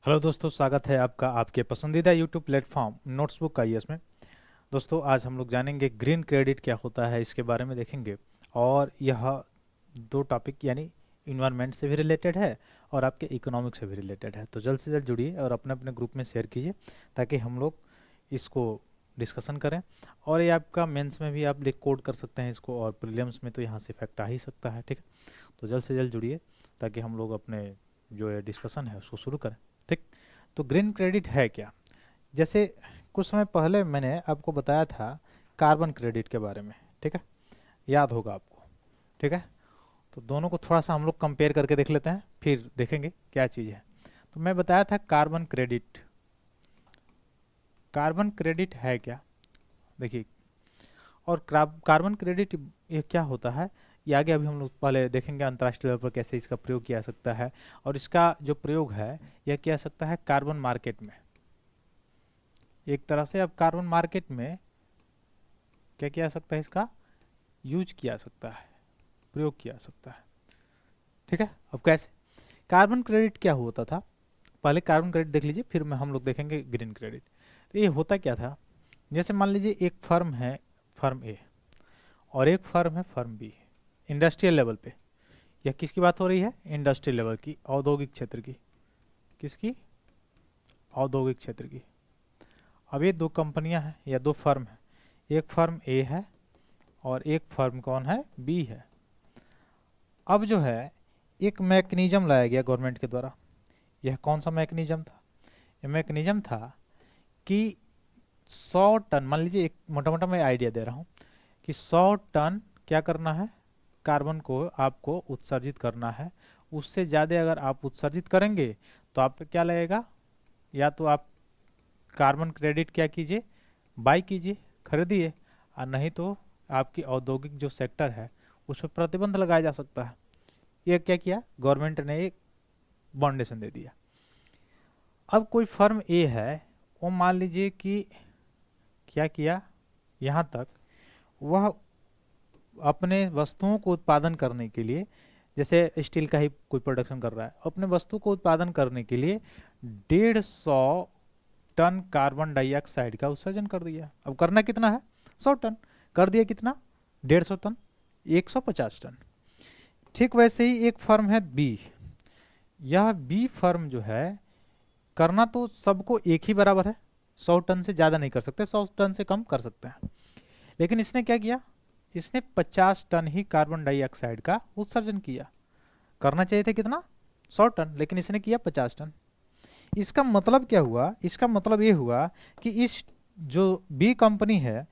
Hello दोस्तों, स्वागत है आपका आपके पसंदीदा यूट्यूब प्लेटफॉर्म नोट्सबुक आईएएस में। दोस्तों, आज हम लोग जानेंगे ग्रीन क्रेडिट क्या होता है, इसके बारे में देखेंगे। और यह दो टॉपिक यानी इन्वायरमेंट से भी रिलेटेड है और आपके इकोनॉमिक से भी रिलेटेड है। तो जल्द से जल्द जुड़िए और अपने अपने ग्रुप में शेयर कीजिए ताकि हम लोग इसको डिस्कशन करें। और ये आपका मेंस में भी आप कोड कर सकते हैं इसको, और प्रीलिम्स में तो यहाँ से इफेक्ट आ ही सकता है। ठीक है, तो जल्द से जल्द जुड़िए ताकि हम लोग अपने जो ये डिस्कशन है उसको शुरू करें। ठीक, तो ग्रीन क्रेडिट है क्या? जैसे कुछ समय पहले मैंने आपको बताया था कार्बन क्रेडिट के बारे में। ठीक है, याद होगा आपको। ठीक है, तो दोनों को थोड़ा सा हम लोग कंपेयर करके देख लेते हैं, फिर देखेंगे क्या चीज़ है। तो मैं बताया था कार्बन क्रेडिट। कार्बन क्रेडिट है क्या, देखिए। और कार्बन क्रेडिट ये क्या होता है, ये आगे अभी हम लोग पहले देखेंगे अंतर्राष्ट्रीय लेवल पर कैसे इसका प्रयोग किया जा सकता है। और इसका जो प्रयोग है यह किया जा सकता है कार्बन मार्केट में। एक तरह से अब कार्बन मार्केट में क्या किया जा सकता है, इसका यूज किया जा सकता है, प्रयोग किया जा सकता है। ठीक है, अब कैसे कार्बन क्रेडिट क्या होता था, पहले कार्बन क्रेडिट देख लीजिए, फिर में हम लोग देखेंगे ग्रीन क्रेडिट। तो ये होता क्या था, जैसे मान लीजिए एक फर्म है, फर्म ए, और एक फर्म है फर्म बी, इंडस्ट्रियल लेवल पे। यह किसकी बात हो रही है? इंडस्ट्रियल लेवल की, औद्योगिक क्षेत्र की। किसकी? औद्योगिक क्षेत्र की। अब ये दो कंपनियां हैं या दो फर्म है, एक फर्म ए है और एक फर्म कौन है? बी है। अब जो है एक मैकेनिज्म लाया गया गवर्नमेंट के द्वारा। यह कौन सा मैकेनिज्म था? यह मैकेनिज्म था कि 100 टन, मान लीजिए, एक मोटा मोटा मैं आइडिया दे रहा हूँ कि 100 टन क्या करना है, कार्बन को आपको उत्सर्जित करना है। उससे ज़्यादा अगर आप उत्सर्जित करेंगे तो आप पे क्या लगेगा, या तो आप कार्बन क्रेडिट क्या कीजिए, बाई कीजिए, खरीदिए, और नहीं तो आपकी औद्योगिक जो सेक्टर है उस पर प्रतिबंध लगाया जा सकता है। ये क्या किया गवर्नमेंट ने, एक बाउंडेशन दे दिया। अब कोई फर्म ए है, वो मान लीजिए कि क्या किया, यहाँ तक वह अपने वस्तुओं को उत्पादन करने के लिए, जैसे स्टील का ही कोई प्रोडक्शन कर रहा है, अपने वस्तु को उत्पादन करने के लिए 150 टन कार्बन डाइऑक्साइड का उत्सर्जन कर दिया। अब करना कितना है? 100 टन। कर दिया कितना? 150 टन, 150 टन। ठीक वैसे ही एक फर्म है बी। यह बी फर्म जो है, करना तो सबको एक ही बराबर है, 100 टन से ज़्यादा नहीं कर सकते, 100 टन से कम कर सकते हैं। लेकिन इसने क्या किया, इसने 50 टन ही कार्बन डाइऑक्साइड का उत्सर्जन किया। करना चाहिए था कितना? 100 टन, लेकिन इसने किया 50 टन। इसका मतलब क्या हुआ? इसका मतलब ये हुआ कि इस जो बी कंपनी है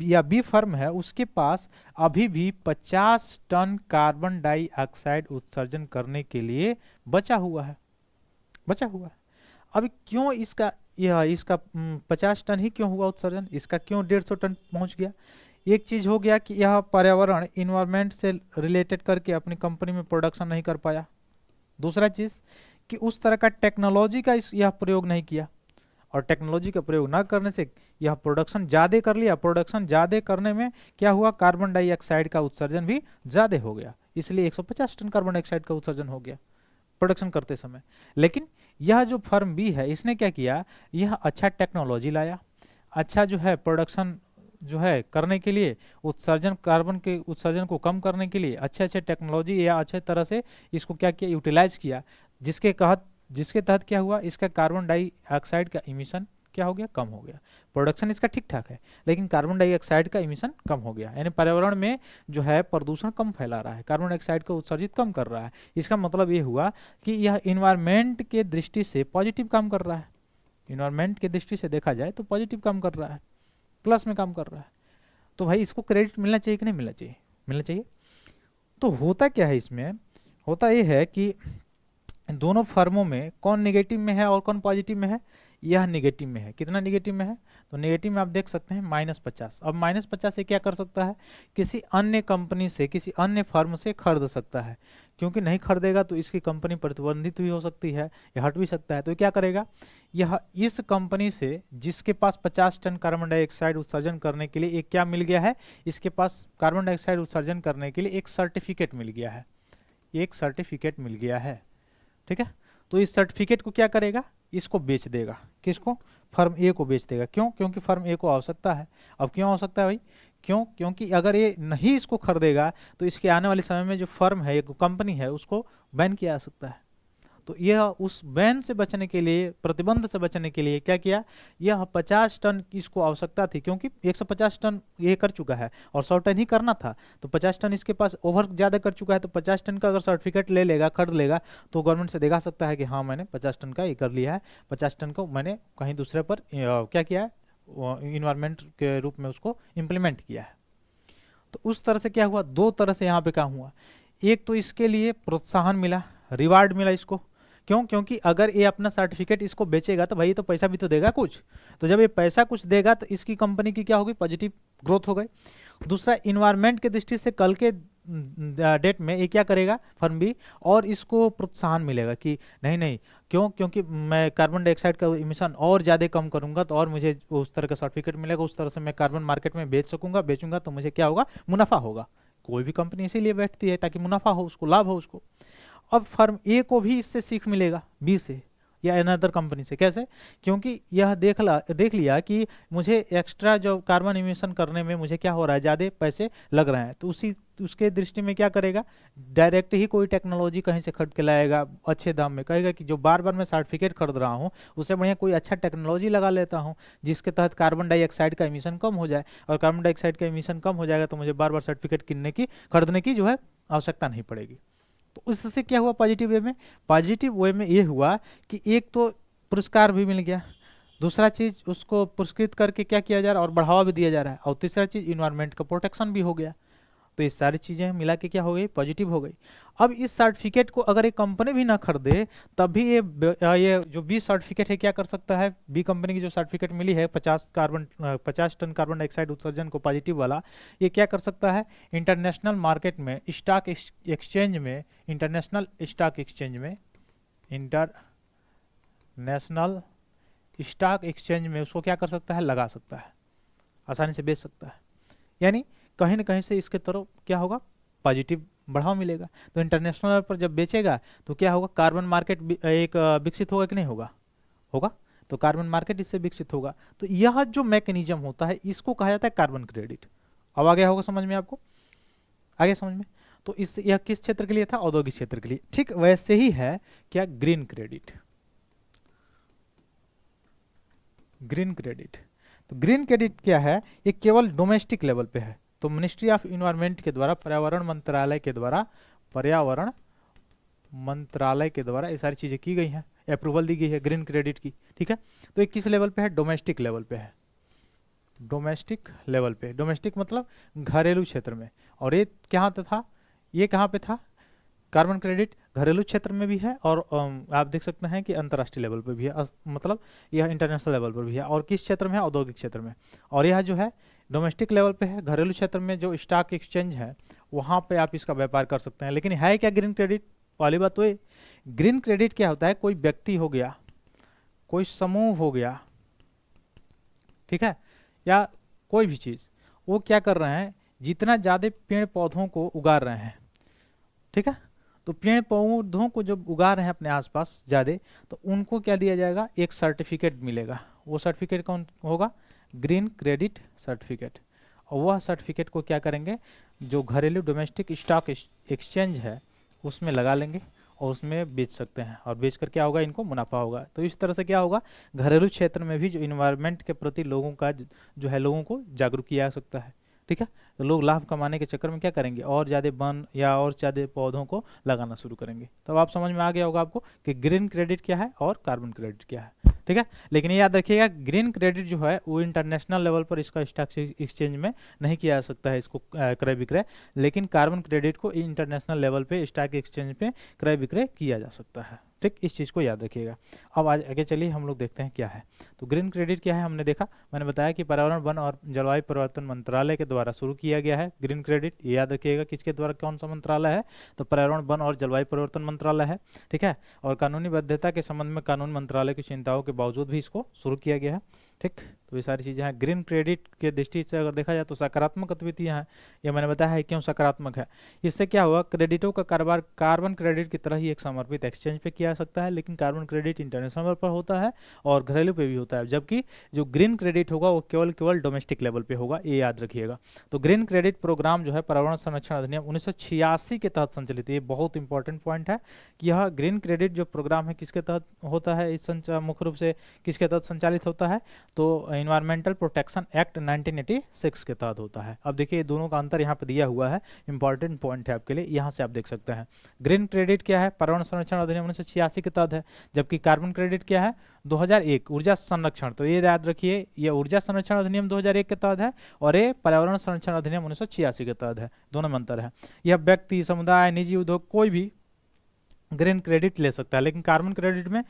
या बी फर्म है, उसके पास अभी भी 50 टन कार्बन डाइऑक्साइड उत्सर्जन करने के लिए बचा हुआ है, बचा हुआ है। अब क्यों इसका 50 टन ही क्यों हुआ उत्सर्जन, इसका क्यों 150 टन पहुंच गया? एक चीज हो गया कि यह पर्यावरण इन्वायरमेंट से रिलेटेड करके अपनी कंपनी में प्रोडक्शन नहीं कर पाया। दूसरा चीज कि उस तरह का टेक्नोलॉजी का यह प्रयोग नहीं किया, और टेक्नोलॉजी का प्रयोग ना करने से यह प्रोडक्शन ज़्यादा कर लिया। प्रोडक्शन ज़्यादा करने में क्या हुआ, कार्बन डाइऑक्साइड का उत्सर्जन भी ज़्यादा हो गया, इसलिए 150 टन कार्बन डाइऑक्साइड का उत्सर्जन हो गया प्रोडक्शन करते समय। लेकिन यह जो फर्म बी है, इसने क्या किया, यह अच्छा टेक्नोलॉजी लाया, अच्छा जो है प्रोडक्शन जो है करने के लिए, उत्सर्जन, कार्बन के उत्सर्जन को कम करने के लिए अच्छे अच्छे टेक्नोलॉजी या अच्छे तरह से इसको क्या किया, यूटिलाइज किया, जिसके तहत क्या हुआ, इसका कार्बन डाइऑक्साइड का इमिशन क्या हो गया, कम हो गया। प्रोडक्शन इसका ठीक ठाक है, लेकिन कार्बन डाइऑक्साइड का इमिशन कम हो गया, यानी पर्यावरण में जो है प्रदूषण कम फैला रहा है, कार्बन डाइऑक्साइड का उत्सर्जित कम कर रहा है। इसका मतलब ये हुआ कि यह इन्वायरमेंट के दृष्टि से पॉजिटिव काम कर रहा है। इन्वायरमेंट की दृष्टि से देखा जाए तो पॉजिटिव काम कर रहा है, प्लस में काम कर रहा है। तो भाई इसको क्रेडिट मिलना चाहिए कि नहीं मिलना चाहिए? मिलना चाहिए। तो होता क्या है इसमें, होता ये है कि दोनों फर्मों में कौन नेगेटिव में है और कौन पॉजिटिव में है? यह नेगेटिव में है। कितना नेगेटिव में है? तो नेगेटिव में आप देख सकते हैं -50। अब -50 से क्या कर सकता है, किसी अन्य कंपनी से, किसी अन्य फर्म से खरीद सकता है, क्योंकि नहीं खरीदेगा तो इसकी कंपनी प्रतिबंधित भी हो सकती है या हट भी सकता है। तो क्या करेगा, यह इस कंपनी से जिसके पास 50 टन कार्बन डाइऑक्साइड उत्सर्जन करने के लिए एक क्या मिल गया है, इसके पास कार्बन डाइऑक्साइड उत्सर्जन करने के लिए एक सर्टिफिकेट मिल गया है, एक सर्टिफिकेट मिल गया है। ठीक है, तो इस सर्टिफिकेट को क्या करेगा, इसको बेच देगा। किसको? फर्म ए को बेच देगा। क्यों? क्योंकि फर्म ए को आवश्यकता है। अब क्यों आवश्यकता है भाई? क्यों? क्योंकि अगर ये नहीं इसको खरीदेगा तो इसके आने वाले समय में जो फर्म है, एक कंपनी है, उसको बैन किया जा सकता है। तो यह उस बैन से बचने के लिए, प्रतिबंध से बचने के लिए क्या किया, यह 50 टन इसको आवश्यकता थी, क्योंकि 150 टन ये कर चुका है और 100 टन ही करना था, तो 50 टन इसके पास ओवर ज़्यादा कर चुका है। तो 50 टन का अगर सर्टिफिकेट ले लेगा, खरीद लेगा, तो गवर्नमेंट से दिखा सकता है कि हाँ मैंने 50 टन का ये कर लिया है, 50 टन को मैंने कहीं दूसरे पर क्या किया है, इन्वायरमेंट के रूप में उसको इम्प्लीमेंट किया है। तो उस तरह से क्या हुआ, दो तरह से यहाँ पे काम हुआ। एक तो इसके लिए प्रोत्साहन मिला, रिवार्ड मिला इसको। क्यों? क्योंकि अगर ये अपना सर्टिफिकेट इसको बेचेगा तो भाई तो पैसा भी तो देगा कुछ, तो जब ये पैसा कुछ देगा तो इसकी कंपनी की क्या होगी, पॉजिटिव ग्रोथ हो गई। दूसरा, इन्वायरमेंट के दृष्टि से कल के डेट में ये क्या करेगा, फर्म भी, और इसको प्रोत्साहन मिलेगा कि नहीं नहीं, क्यों? क्योंकि मैं कार्बन डाइऑक्साइड का इमिशन और ज़्यादा कम करूंगा तो और मुझे उस तरह का सर्टिफिकेट मिलेगा, उस तरह से मैं कार्बन मार्केट में बेच सकूंगा, बेचूंगा तो मुझे क्या होगा, मुनाफा होगा। कोई भी कंपनी इसीलिए बैठती है ताकि मुनाफा हो, उसको लाभ हो उसको। अब फर्म ए को भी इससे सीख मिलेगा, बी से या अनदर कंपनी से। कैसे? क्योंकि यह देख लिया कि मुझे एक्स्ट्रा जो कार्बन इमिशन करने में मुझे क्या हो रहा है, ज़्यादा पैसे लग रहे हैं, तो उसके दृष्टि में क्या करेगा, डायरेक्ट ही कोई टेक्नोलॉजी कहीं से खरीद के लाएगा अच्छे दाम में, कहेगा कि जो बार बार मैं सर्टिफिकेट खरीद रहा हूँ उससे बढ़िया कोई अच्छा टेक्नोलॉजी लगा लेता हूँ जिसके तहत कार्बन डाइऑक्साइड का इमिशन कम हो जाए, और कार्बन डाइऑक्साइड का इमिशन कम हो जाएगा तो मुझे बार बार सर्टिफिकेट खरीदने की जो है आवश्यकता नहीं पड़ेगी। तो उससे क्या हुआ पॉजिटिव वे में? पॉजिटिव वे में ये हुआ कि एक तो पुरस्कार भी मिल गया, दूसरा चीज उसको पुरस्कृत करके क्या किया जा रहा है और बढ़ावा भी दिया जा रहा है, और तीसरा चीज इन्वायरमेंट का प्रोटेक्शन भी हो गया। तो ये सारी चीजें मिला के क्या हो गई, पॉजिटिव हो गई। अब इस सर्टिफिकेट को अगर एक कंपनी भी ना खरीदे तब भी ये जो बी सर्टिफिकेट है क्या कर सकता है, बी कंपनी की जो सर्टिफिकेट मिली है 50 टन कार्बन डाइऑक्साइड उत्सर्जन को पॉजिटिव वाला, ये क्या कर सकता है, इंटरनेशनल मार्केट में, स्टॉक एक्सचेंज में, इंटरनेशनल स्टॉक एक्सचेंज में उसको क्या कर सकता है, लगा सकता है, आसानी से बेच सकता है। यानी कहीं ना कहीं से इसके तरफ क्या होगा, पॉजिटिव बढ़ावा मिलेगा। तो इंटरनेशनल लेवल पर जब बेचेगा तो क्या होगा, कार्बन मार्केट एक विकसित होगा कि नहीं होगा, होगा। तो कार्बन मार्केट इससे विकसित होगा। तो यह जो मैकेनिज्म होता है इसको कहा जाता है कार्बन क्रेडिट। अब आ गया होगा समझ में आपको, आ गया समझ में। तो इस यह किस क्षेत्र के लिए था, औद्योगिक क्षेत्र के लिए। ठीक वैसे ही है क्या, ग्रीन क्रेडिट। ग्रीन क्रेडिट, तो ग्रीन क्रेडिट क्या है, ये केवल डोमेस्टिक लेवल पे है। तो मिनिस्ट्री ऑफ इन्वायरमेंट के द्वारा, पर्यावरण मंत्रालय के द्वारा ये सारी चीजें की गई हैं, अप्रूवल दी गई है ग्रीन क्रेडिट की। ठीक है, तो ये किस लेवल पे है, डोमेस्टिक लेवल पे है। डोमेस्टिक लेवल पे, डोमेस्टिक मतलब घरेलू क्षेत्र में। और ये क्या था, ये कहाँ पे था, कार्बन क्रेडिट घरेलू क्षेत्र में भी है, और आप देख सकते हैं कि अंतर्राष्ट्रीय लेवल पर भी है, मतलब यह इंटरनेशनल लेवल पर भी है। और किस क्षेत्र में है, औद्योगिक क्षेत्र में। और यह जो है डोमेस्टिक लेवल पे है, घरेलू क्षेत्र में जो स्टॉक एक्सचेंज है वहाँ पे आप इसका व्यापार कर सकते हैं। लेकिन है क्या ग्रीन क्रेडिट, पहली बात तो ये, ग्रीन क्रेडिट क्या होता है, कोई व्यक्ति हो गया, कोई समूह हो गया, ठीक है, या कोई भी चीज़, वो क्या कर रहे हैं, जितना ज़्यादा पेड़ पौधों को उगा रहे हैं, ठीक है, तो पेड़ पौधों को जब उगा रहे हैं अपने आसपास ज़्यादा, तो उनको क्या दिया जाएगा, एक सर्टिफिकेट मिलेगा। वो सर्टिफिकेट कौन होगा, ग्रीन क्रेडिट सर्टिफिकेट। और वह सर्टिफिकेट को क्या करेंगे, जो घरेलू डोमेस्टिक स्टॉक एक्सचेंज है उसमें लगा लेंगे और उसमें बेच सकते हैं, और बेच कर क्या होगा, इनको मुनाफा होगा। तो इस तरह से क्या होगा, घरेलू क्षेत्र में भी जो इन्वायरमेंट के प्रति लोगों का जो है, लोगों को जागरूक किया जा सकता है। ठीक है, तो लोग लाभ कमाने के चक्कर में क्या करेंगे, और ज़्यादा वन या और ज़्यादा पौधों को लगाना शुरू करेंगे। तब आप समझ में आ गया होगा आपको कि ग्रीन क्रेडिट क्या है और कार्बन क्रेडिट क्या है। ठीक है, लेकिन ये याद रखिएगा, ग्रीन क्रेडिट जो है वो इंटरनेशनल लेवल पर इसका स्टॉक एक्सचेंज में नहीं किया जा सकता है, इसको क्रय विक्रय। लेकिन कार्बन क्रेडिट को इंटरनेशनल लेवल पे स्टॉक एक्सचेंज पे क्रय विक्रय किया जा सकता है। ठीक, इस चीज़ को याद रखिएगा। अब आज आगे चलिए हम लोग देखते हैं क्या है। तो ग्रीन क्रेडिट क्या है, हमने देखा, मैंने बताया कि पर्यावरण वन और जलवायु परिवर्तन मंत्रालय के द्वारा शुरू किया गया है ग्रीन क्रेडिट। ये याद रखिएगा किसके द्वारा, कौन सा मंत्रालय है, तो पर्यावरण वन और जलवायु परिवर्तन मंत्रालय है। ठीक है, और कानूनी बाध्यता के संबंध में कानून मंत्रालय की चिंताओं के बावजूद भी इसको शुरू किया गया है। ठीक, तो ये सारी चीज़ें हैं। ग्रीन क्रेडिट के दृष्टि से अगर देखा जाए तो सकारात्मक गतिविधियाँ हैं, ये मैंने बताया है क्यों सकारात्मक है। इससे क्या हुआ, क्रेडिटों का कारोबार कार्बन क्रेडिट की तरह ही एक समर्पित एक्सचेंज पे किया जा सकता है, लेकिन कार्बन क्रेडिट इंटरनेशनल लेवल पर होता है और घरेलू पे भी होता है, जबकि जो ग्रीन क्रेडिट होगा वो केवल डोमेस्टिक लेवल पे होगा, ये याद रखिएगा। तो ग्रीन क्रेडिट प्रोग्राम जो है पर्यावरण संरक्षण अधिनियम 1986 के तहत संचालित है। ये बहुत इंपॉर्टेंट पॉइंट है कि यह ग्रीन क्रेडिट जो प्रोग्राम है किसके तहत होता है, इस मुख्य रूप से किसके तहत संचालित होता है, तो इन्वायरमेंटल प्रोटेक्शन एक्ट 1986 के तहत होता है। अब देखिए दोनों का अंतर यहाँ पर दिया हुआ है, इंपॉर्टेंट पॉइंट है आपके लिए, यहाँ से आप देख सकते हैं। ग्रीन क्रेडिट क्या है, पर्यावरण संरक्षण अधिनियम 1986 के तहत है, जबकि कार्बन क्रेडिट क्या है, 2001 ऊर्जा संरक्षण। तो ये याद रखिए, ये ऊर्जा संरक्षण अधिनियम 2001 के तहत है और ये पर्यावरण संरक्षण अधिनियम 1986 के तहत है, दोनों में अंतर है। यह व्यक्ति, समुदाय, निजी उद्योग कोई भी ग्रीन क्रेडिट ले सकता है, लेकिन कार्बन क्रेडिट में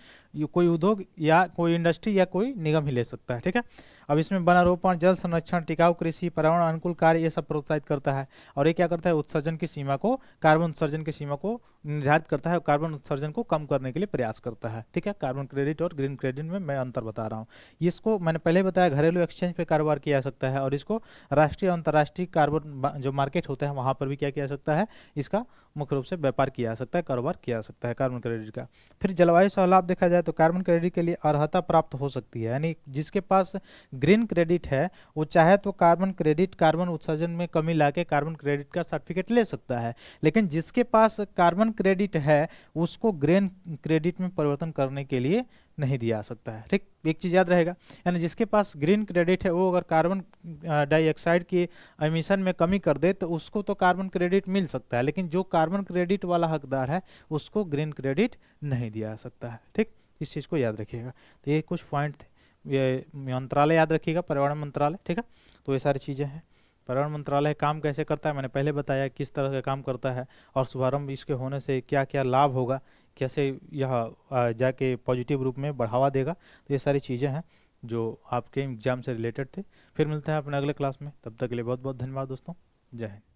कोई उद्योग या कोई इंडस्ट्री या कोई निगम ही ले सकता है, ठीक है। अब इसमें वनारोपण, जल संरक्षण, टिकाऊ कृषि, पर्यावरण अनुकूल कार्य, ये सब प्रोत्साहित करता है। और ये क्या करता है, उत्सर्जन की सीमा को, कार्बन उत्सर्जन की सीमा को निर्धारित करता है और कार्बन उत्सर्जन को कम करने के लिए प्रयास करता है, ठीक है। कार्बन क्रेडिट और ग्रीन क्रेडिट में मैं अंतर बता रहा हूँ। इसको मैंने पहले बताया घरेलू एक्सचेंज पे कारोबार किया जा सकता है, और इसको राष्ट्रीय और अंतर्राष्ट्रीय कार्बन जो मार्केट होता है वहाँ पर भी क्या किया जा सकता है, इसका मुख्य रूप से व्यापार किया जा सकता है, कारोबार किया जा सकता है कार्बन क्रेडिट का। फिर जलवायु सहलाभ देखा जाए तो कार्बन क्रेडिट के लिए अर्हता प्राप्त हो सकती है, यानी जिसके पास ग्रीन क्रेडिट है वो चाहे तो कार्बन क्रेडिट, कार्बन उत्सर्जन में कमी लाके कार्बन क्रेडिट का सर्टिफिकेट ले सकता है, लेकिन जिसके पास कार्बन क्रेडिट है उसको ग्रीन क्रेडिट में परिवर्तन करने के लिए नहीं दिया जा सकता है, ठीक। एक चीज़ याद रहेगा, यानी जिसके पास ग्रीन क्रेडिट है वो अगर कार्बन डाइऑक्साइड की एमिशन में कमी कर दे तो उसको तो कार्बन क्रेडिट मिल सकता है, लेकिन जो कार्बन क्रेडिट वाला हकदार है उसको ग्रीन क्रेडिट नहीं दिया जा सकता है, ठीक। इस चीज़ को याद रखिएगा। तो ये कुछ पॉइंट थे, ये मंत्रालय याद रखिएगा, पर्यावरण मंत्रालय, ठीक है। तो ये सारी चीज़ें हैं। पर्यावरण मंत्रालय काम कैसे करता है मैंने पहले बताया, किस तरह का काम करता है और शुभारंभ इसके होने से क्या क्या लाभ होगा, कैसे यह जाके पॉजिटिव रूप में बढ़ावा देगा। तो ये सारी चीज़ें हैं जो आपके एग्जाम से रिलेटेड थे। फिर मिलते हैं अपने अगले क्लास में, तब तक के लिए बहुत बहुत धन्यवाद दोस्तों, जय हिंद।